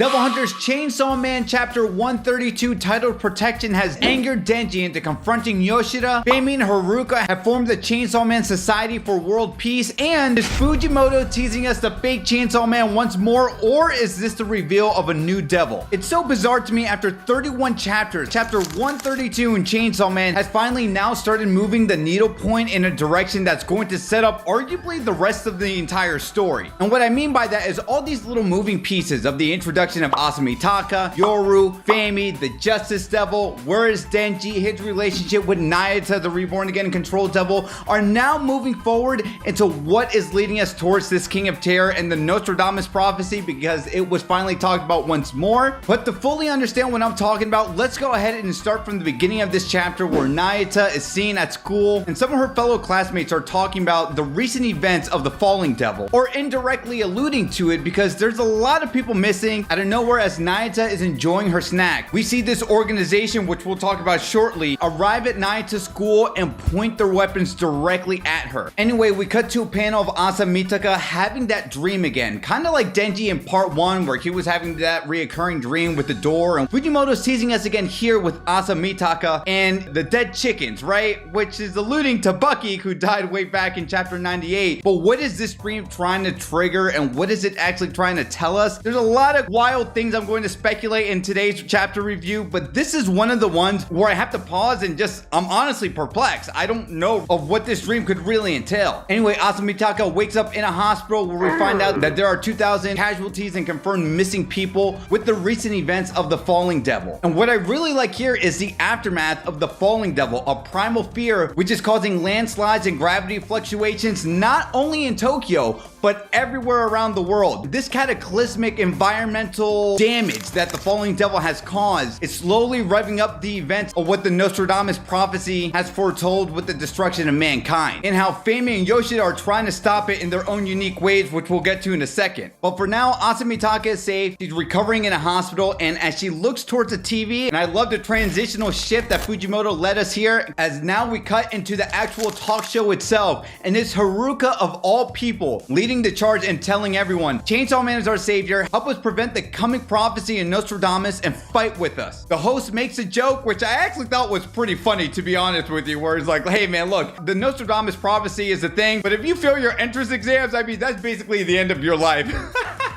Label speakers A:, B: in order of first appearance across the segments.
A: Devil Hunters Chainsaw Man Chapter 132 titled Protection has angered Denji into confronting Yoshida. Fami and Haruka have formed the Chainsaw Man Society for World Peace, and is Fujimoto teasing us the fake Chainsaw Man once more, or is this the reveal of a new devil? It's so bizarre to me. After 31 chapters, Chapter 132 in Chainsaw Man has finally now started moving the needle point in a direction that's going to set up arguably the rest of the entire story. And what I mean by that is all these little moving pieces of the introduction of Asamitaka, Yoru, Fami, the Justice Devil, where is Denji, his relationship with Nayata, the Reborn Again Control Devil, are now moving forward into what is leading us towards this King of Terror and the Nostradamus prophecy, because it was finally talked about once more. But to fully understand what I'm talking about, let's go ahead and start from the beginning of this chapter, where Nayata is seen at school and some of her fellow classmates are talking about the recent events of the Falling Devil, or indirectly alluding to it, because there's a lot of people missing out of nowhere as Nayata is enjoying her snack. We see this organization, which we'll talk about shortly, arrive at Nayata's school and point their weapons directly at her. Anyway, we cut to a panel of Asamitaka having that dream again, kind of like Denji in part 1, where he was having that reoccurring dream with the door, and Fujimoto's teasing us again here with Asamitaka and the dead chickens, right? Which is alluding to Bucky, who died way back in chapter 98. But what is this dream trying to trigger, and what is it actually trying to tell us? There's a lot of wild things I'm going to speculate in today's chapter review, but this is one of the ones where I have to pause and I'm honestly perplexed. I don't know of what this dream could really entail. Anyway, Asamitaka wakes up in a hospital where we find out that there are 2,000 casualties and confirmed missing people with the recent events of the Falling Devil. And what I really like here is the aftermath of the Falling Devil, a primal fear which is causing landslides and gravity fluctuations not only in Tokyo, but everywhere around the world. This cataclysmic environmental damage that the Falling Devil has caused is slowly revving up the events of what the Nostradamus prophecy has foretold with the destruction of mankind, and how Fami and Yoshida are trying to stop it in their own unique ways, which we'll get to in a second. But for now, Asamitaka is safe. She's recovering in a hospital, and as she looks towards the TV, and I love the transitional shift that Fujimoto led us here, as now we cut into the actual talk show itself, and it's Haruka of all people leading the charge and telling everyone, Chainsaw Man is our savior, help us prevent the coming prophecy in Nostradamus and fight with us. The host makes a joke, which I actually thought was pretty funny, to be honest with you, where it's like, hey man, look, the Nostradamus prophecy is a thing, but if you fail your entrance exams, I mean, that's basically the end of your life.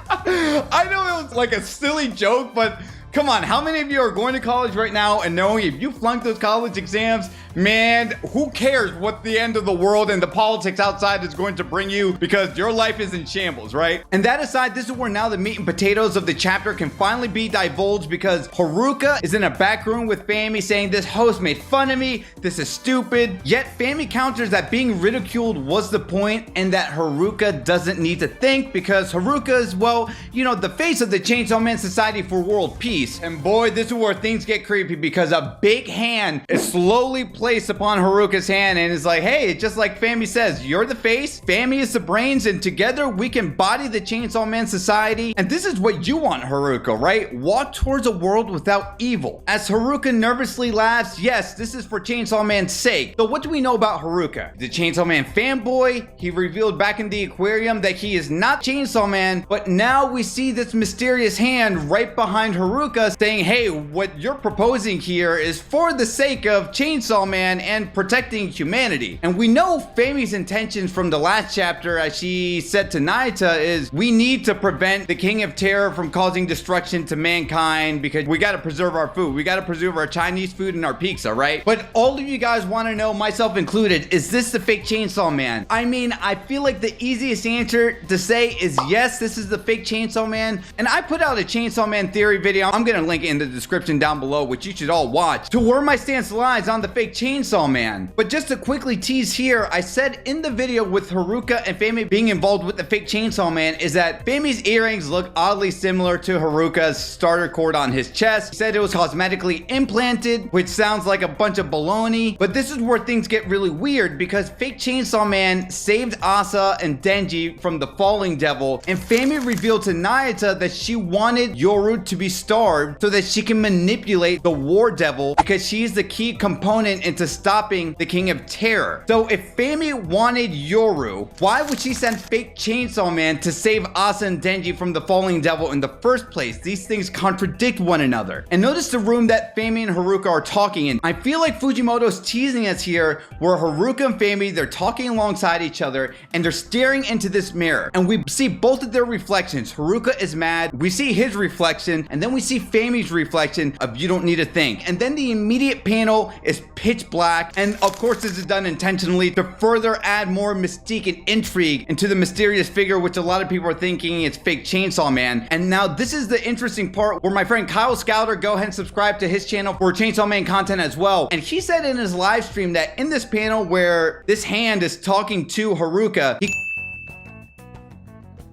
A: I know it was like a silly joke, but come on, how many of you are going to college right now and knowing if you flunk those college exams, man, who cares what the end of the world and the politics outside is going to bring you, because your life is in shambles, right? And that aside, this is where now the meat and potatoes of the chapter can finally be divulged, because Haruka is in a back room with Fami saying, this host made fun of me, this is stupid. Yet Fami counters that being ridiculed was the point, and that Haruka doesn't need to think, because Haruka is, well, you know, the face of the Chainsaw Man Society for World Peace. And boy, this is where things get creepy, because a big hand is slowly placed upon Haruka's hand, and it's like, hey, just like Fami says, you're the face, Fami is the brains, and together we can body the Chainsaw Man Society. And this is what you want, Haruka, right? Walk towards a world without evil. As Haruka nervously laughs, yes, this is for Chainsaw Man's sake. So what do we know about Haruka? The Chainsaw Man fanboy. He revealed back in the aquarium that he is not Chainsaw Man, but now we see this mysterious hand right behind Haruka saying, hey, what you're proposing here is for the sake of Chainsaw Man and protecting humanity. And we know Fami's intentions from the last chapter, as she said to Nayata, is we need to prevent the King of Terror from causing destruction to mankind, because we got to preserve our food. We got to preserve our Chinese food and our pizza, right? But all of you guys want to know, myself included, is this the fake Chainsaw Man? I mean, I feel like the easiest answer to say is yes, this is the fake Chainsaw Man. And I put out a Chainsaw Man theory video. I'm going to link it in the description down below, which you should all watch, to where my stance lies on the fake Chainsaw Man. But just to quickly tease here, I said in the video with Haruka and Fami being involved with the fake Chainsaw Man is that Fami's earrings look oddly similar to Haruka's starter cord on his chest. He said it was cosmetically implanted, which sounds like a bunch of baloney. But this is where things get really weird, because fake Chainsaw Man saved Asa and Denji from the Falling Devil, and Fami revealed to Nayata that she wanted Yoru to be starved starved so that she can manipulate the War Devil because she's the key component into stopping the King of Terror. So if Fami wanted Yoru, why would she send fake Chainsaw Man to save Asa and Denji from the Falling Devil in the first place? These things contradict one another. And notice the room that Fami and Haruka are talking in. I feel like Fujimoto's teasing us here where Haruka and Fami, they're talking alongside each other and they're staring into this mirror. And we see both of their reflections. Haruka is mad. We see his reflection and then we see Fami's reflection of you don't need to think. And then the immediate panel is pitch black. And of course this is done intentionally to further add more mystique and intrigue into the mysterious figure, which a lot of people are thinking it's fake Chainsaw Man. And now this is the interesting part where my friend Kyle Scouter, go ahead and subscribe to his channel for Chainsaw Man content as well. And he said in his live stream that in this panel where this hand is talking to Haruka,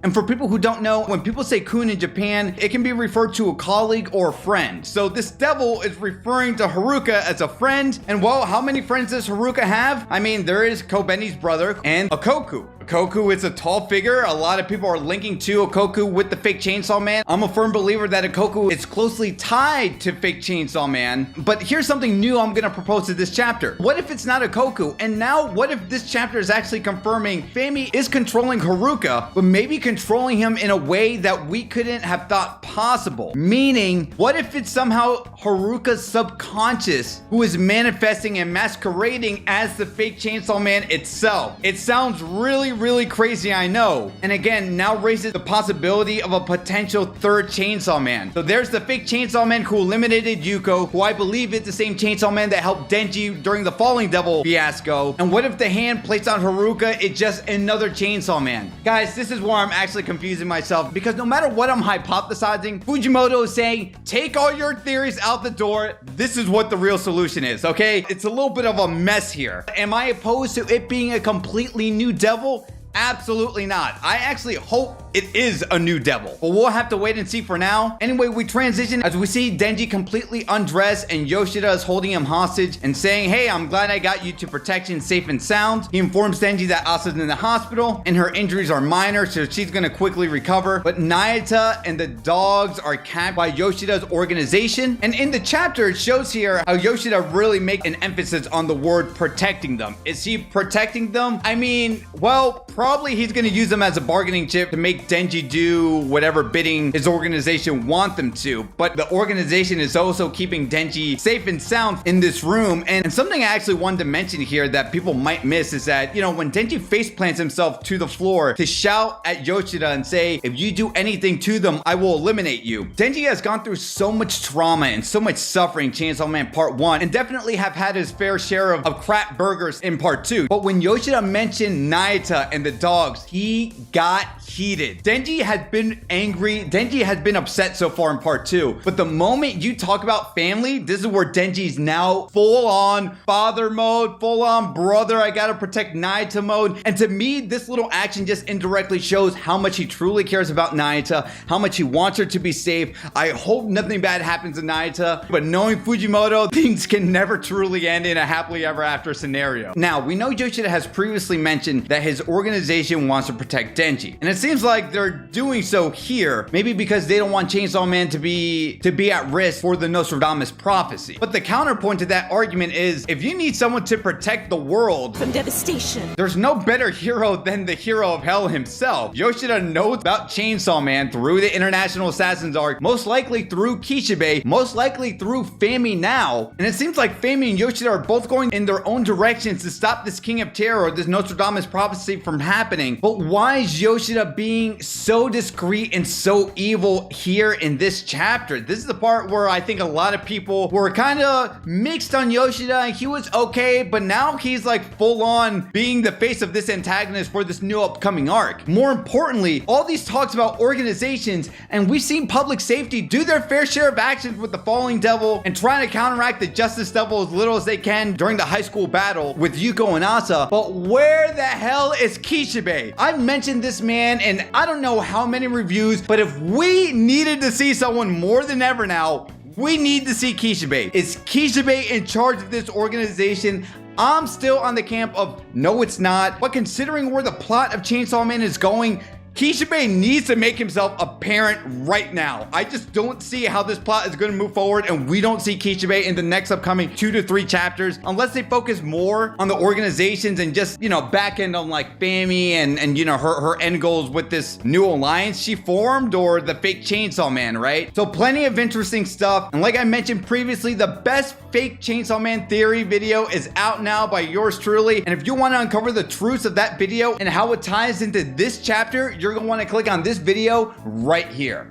A: and for people who don't know, when people say kun in Japan, it can be referred to a colleague or a friend. So this devil is referring to Haruka as a friend. And well, how many friends does Haruka have? I mean, there is Kobeni's brother and Ikoku. Ikoku is a tall figure. A lot of people are linking to Ikoku with the fake Chainsaw Man. I'm a firm believer that Ikoku is closely tied to fake Chainsaw Man. But here's something new I'm gonna propose to this chapter. What if it's not Ikoku? And now what if this chapter is actually confirming Fami is controlling Haruka, but maybe controlling him in a way that we couldn't have thought possible? Meaning, what if it's somehow Haruka's subconscious who is manifesting and masquerading as the fake Chainsaw Man itself? It sounds really crazy, I know. And again, now raises the possibility of a potential third Chainsaw Man. So there's the fake Chainsaw Man who eliminated Yuko, who I believe is the same Chainsaw Man that helped Denji during the Falling Devil fiasco. And what if the hand placed on Haruka is just another Chainsaw Man? Guys, this is where I'm actually confusing myself, because no matter what I'm hypothesizing, Fujimoto is saying, take all your theories out the door. This is what the real solution is, okay? It's a little bit of a mess here. Am I opposed to it being a completely new devil? Absolutely not. I actually hope it is a new devil, but we'll have to wait and see for now. Anyway, we transition as we see Denji completely undressed and Yoshida is holding him hostage and saying, hey, I'm glad I got you to protection safe and sound. He informs Denji that Asa's in the hospital and her injuries are minor, so she's gonna quickly recover. But Nayata and the dogs are captured by Yoshida's organization. And in the chapter, it shows here how Yoshida really makes an emphasis on the word protecting them. Is he protecting them? I mean, well, probably he's gonna use them as a bargaining chip to make Denji do whatever bidding his organization want them to. But the organization is also keeping Denji safe and sound in this room. And something I actually wanted to mention here that people might miss is that, you know, when Denji face plants himself to the floor to shout at Yoshida and say, if you do anything to them, I will eliminate you. Denji has gone through so much trauma and so much suffering, Chainsaw Man Part 1, and definitely have had his fair share of crap burgers in Part 2. But when Yoshida mentioned Nayata and the dogs, he got heated. Denji has been angry. Denji has been upset so far in Part 2. But the moment you talk about family, this is where Denji's now full on father mode, full on brother, I gotta protect Nayata mode. And to me, this little action just indirectly shows how much he truly cares about Nayata, how much he wants her to be safe. I hope nothing bad happens to Nayata, but knowing Fujimoto, things can never truly end in a happily ever after scenario. Now, we know Yoshida has previously mentioned that his organization wants to protect Denji. And it seems like they're doing so here, maybe because they don't want Chainsaw Man to be at risk for the Nostradamus prophecy. But the counterpoint to that argument is, if you need someone to protect the world
B: from devastation,
A: there's no better hero than the hero of hell himself. Yoshida knows about Chainsaw Man through the International Assassins arc, most likely through Kishibe, most likely through Fami now. And it seems like Fami and Yoshida are both going in their own directions to stop this King of Terror or this Nostradamus prophecy from happening. But why is Yoshida being so discreet and so evil here in this chapter? This is the part where I think a lot of people were kind of mixed on Yoshida. He was okay, but now he's like full on being the face of this antagonist for this new upcoming arc. More importantly, all these talks about organizations, and we've seen public safety do their fair share of actions with the Falling Devil and trying to counteract the Justice Devil as little as they can during the high school battle with Yuko and Asa. But where the hell is Kishibe? I've mentioned this man and I don't know how many reviews, but if we needed to see someone more than ever now, we need to see Kishibe. Is Kishibe in charge of this organization? I'm still on the camp of no, it's not. But considering where the plot of Chainsaw Man is going, Kishibe needs to make himself apparent right now. I just don't see how this plot is going to move forward, and we don't see Kishibe in the next upcoming 2 to 3 chapters unless they focus more on the organizations and just, you know, back end on like Fami and you know, her end goals with this new alliance she formed, or the fake Chainsaw Man, right? So plenty of interesting stuff. And like I mentioned previously, the best fake Chainsaw Man theory video is out now by yours truly. And if you want to uncover the truths of that video and how it ties into this chapter, you're going to want to click on this video right here.